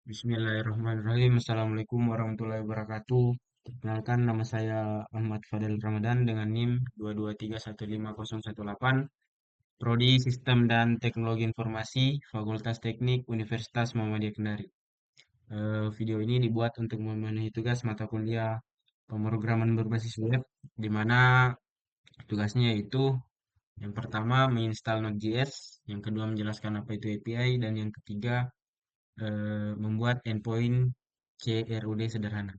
Bismillahirrahmanirrahim. Assalamualaikum warahmatullahi wabarakatuh. Perkenalkan, nama saya Ahmad Fadel Ramadan dengan NIM 223150118, Prodi Sistem dan Teknologi Informasi, Fakultas Teknik Universitas Muhammadiyah Kendari. Video ini dibuat untuk memenuhi tugas mata kuliah pemrograman berbasis web, di mana tugasnya yaitu yang pertama menginstal Node.js, yang kedua menjelaskan apa itu API, dan yang ketiga membuat endpoint CRUD sederhana.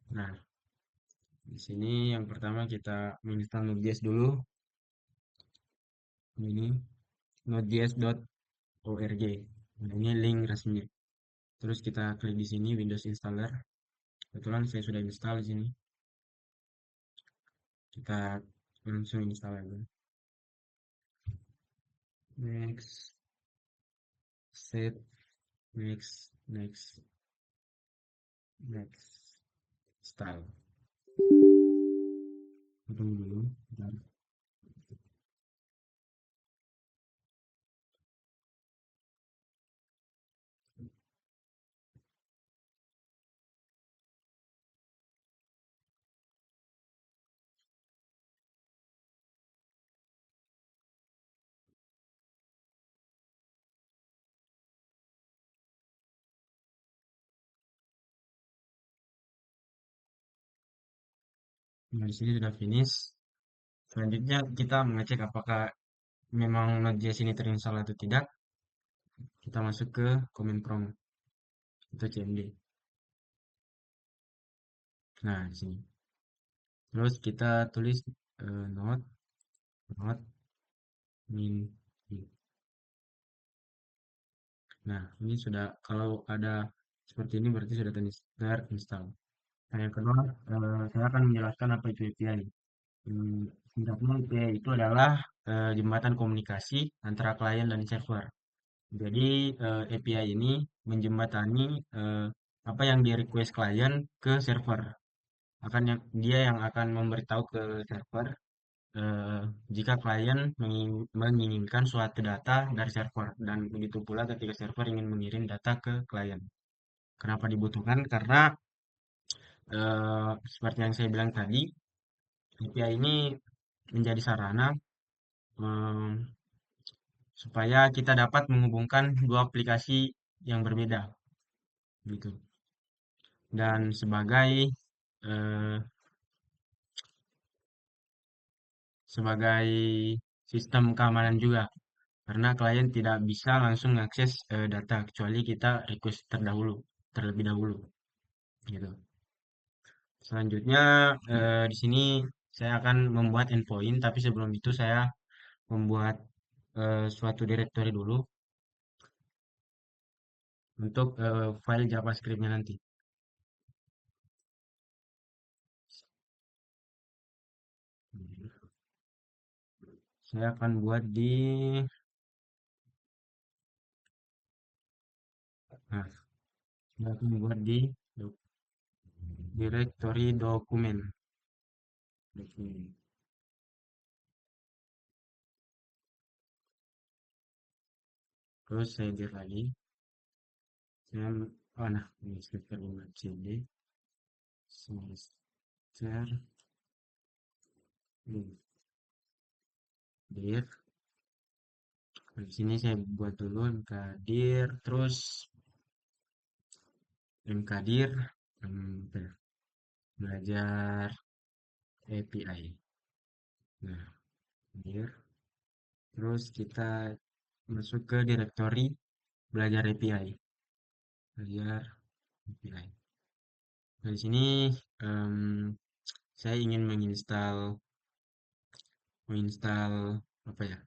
Nah, di sini yang pertama kita menginstal Node.js dulu. Ini nodejs.org. Nah, ini link resminya. Terus kita klik di sini Windows Installer. Kebetulan saya sudah install di sini. Kita langsung install aja. Next, set, next, install. Tunggu dulu. Bentar. Nah, di sini sudah finish. Selanjutnya kita mengecek apakah memang Node.js ini terinstall atau tidak. Kita masuk ke command prompt atau cmd. Nah, di sini. Terus kita tulis node min. Nah, ini sudah, kalau ada seperti ini berarti sudah terinstall. Nah, yang kedua, saya akan menjelaskan apa itu API. Singkatnya API itu adalah jembatan komunikasi antara klien dan server. Jadi API ini menjembatani apa yang di request klien ke server. Dia yang akan memberitahu ke server eh, jika klien menginginkan suatu data dari server, dan begitu pula ketika server ingin mengirim data ke klien. Kenapa dibutuhkan? Karena seperti yang saya bilang tadi, API ini menjadi sarana em, supaya kita dapat menghubungkan dua aplikasi yang berbeda, gitu. Dan eh, sebagai sistem keamanan juga, karena klien tidak bisa langsung mengakses data kecuali kita request terlebih dahulu, gitu. Selanjutnya di sini saya akan membuat endpoint, tapi sebelum itu saya membuat suatu directory dulu untuk file JavaScript-nya nanti. Saya akan buat di, nah, saya akan buat di directory dokumen. Dokumen. Terus saya edit lagi. Saya, oh nah, ini sekitar cd semester dir. Di sini saya buat dulu mkdir, terus mkdir belajar API. Nah, dir. Terus kita masuk ke directory belajar API. Belajar API. Nah, di sini em, saya ingin menginstal apa ya?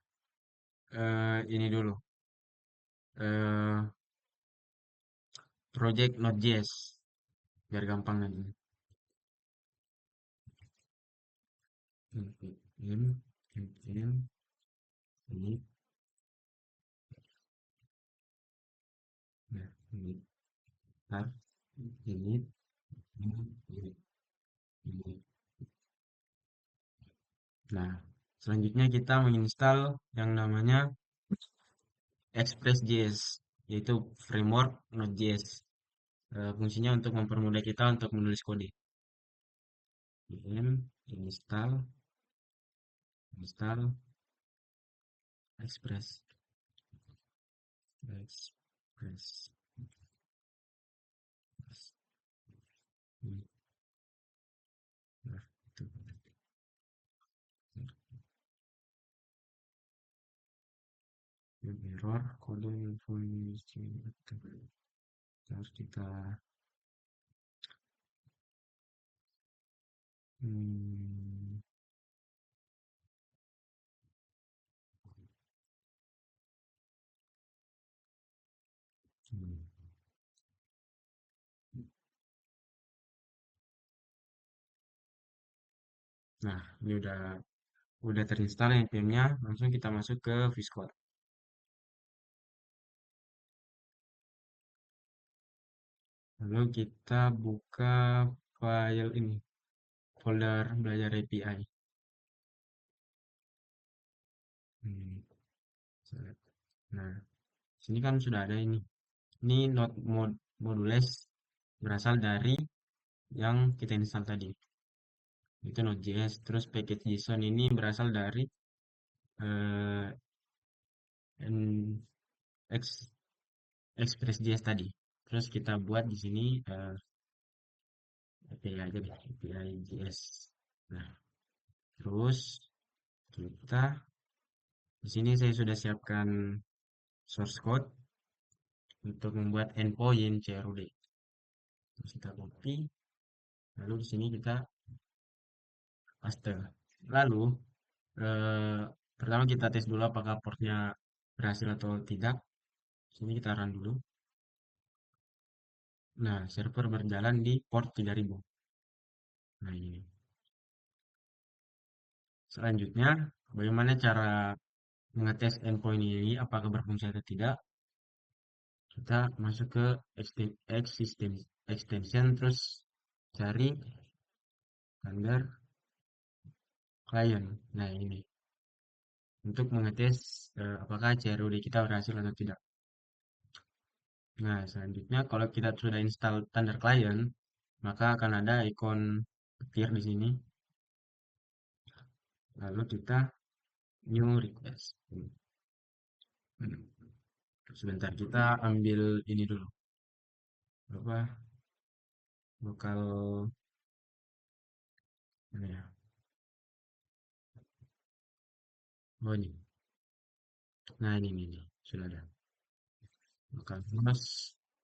Ini dulu. eh Project Node.js biar gampang nanti. npm npm ini, nah ini, tar, ini, ini. Nah, selanjutnya kita menginstal yang namanya Express.js. yaitu framework Node.js. Fungsinya untuk mempermudah kita untuk menulis kode. Kemudian install Express, Express, hmm, nah, itu error kode fungsi harus kita hmm, hmm. Nah, ini udah terinstall npm-nya, langsung kita masuk ke VS Code. Lalu kita buka file ini, folder belajar API. Hmm, Nah, sini kan sudah ada ini. Ini modules berasal dari yang kita install tadi. Itu Node.js. Terus package JSON ini berasal dari eh, en- Ex- Express.js tadi. Terus kita buat di sini API aja deh, API JS. Nah, terus kita di sini saya sudah siapkan source code untuk membuat endpoint CRUD. Terus kita copy, lalu di sini kita paste. Lalu eh, pertama kita tes dulu apakah portnya berhasil atau tidak. Sini kita run dulu. Nah, server berjalan di port 3000. Nah, ini. Selanjutnya, bagaimana cara mengetes endpoint ini apakah berfungsi atau tidak? Kita masuk ke extension terus cari standar client. Nah, ini untuk mengetes apakah CRUD kita berhasil atau tidak. Nah, selanjutnya kalau kita sudah install standar client, maka akan ada ikon petir di sini. Lalu kita new request. Sebentar kita ambil ini dulu. Apa lokal ini ya. Oh ini. Nah, ini sudah ada. Lokal host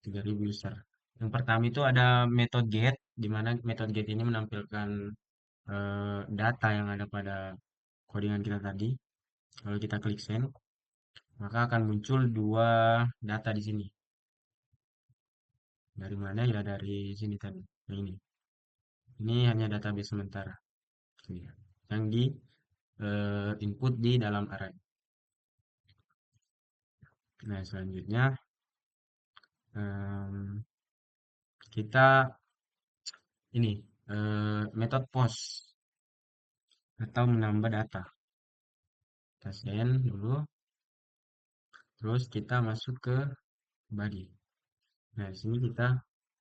3000 user. Yang pertama itu ada method get, di mana method get ini menampilkan data yang ada pada codingan kita tadi. Kalau kita klik send, maka akan muncul dua data di sini. Dari mana ya? Dari sini tadi. Yang ini. Ini hanya database sementara. Ini ya. Yang di input di dalam array. Nah, selanjutnya em, kita ini metode post atau menambah data. Kita send dulu, terus kita masuk ke body. Nah, di sini kita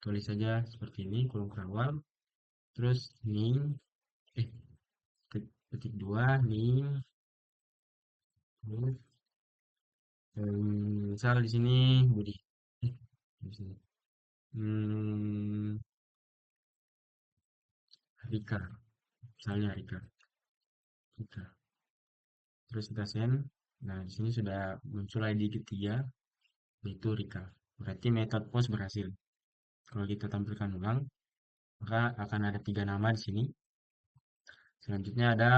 tulis saja seperti ini, kolom kerawal, terus name, eh, ketik dua, name, terus misal di sini body, eh, di sini, hmm, Rika, misalnya Rika, Rika. Terus kita send. Nah, di sini sudah muncul ID ketiga, yaitu Rika. Berarti metode post berhasil. Kalau kita tampilkan ulang, maka akan ada tiga nama di sini. Selanjutnya ada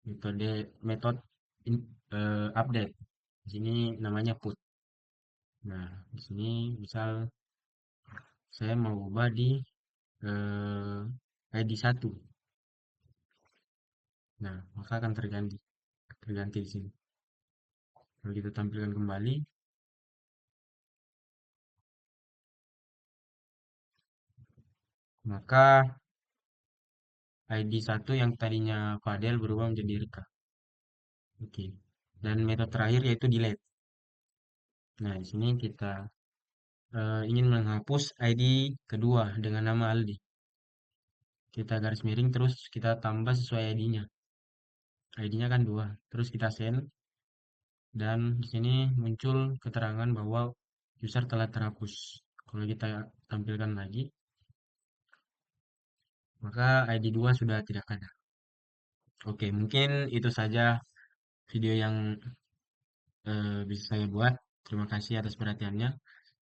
metode update. Di sini namanya put. Nah, di sini misal saya mau ubah di eh, ID 1. Nah, maka akan terganti di sini. Kalau kita tampilkan kembali, maka ID 1 yang tadinya Fadel berubah menjadi Rika. Oke. Dan metode terakhir yaitu delete. Nah, di sini kita ingin menghapus ID kedua dengan nama Aldi. Kita garis miring terus kita tambah sesuai ID-nya. ID-nya kan dua. Terus kita send dan di sini muncul keterangan bahwa user telah terhapus. Kalau kita tampilkan lagi, maka ID 2 sudah tidak ada. Oke, mungkin itu saja video yang bisa saya buat. Terima kasih atas perhatiannya.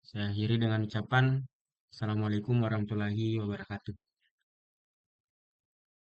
Saya akhiri dengan ucapan Assalamualaikum warahmatullahi wabarakatuh.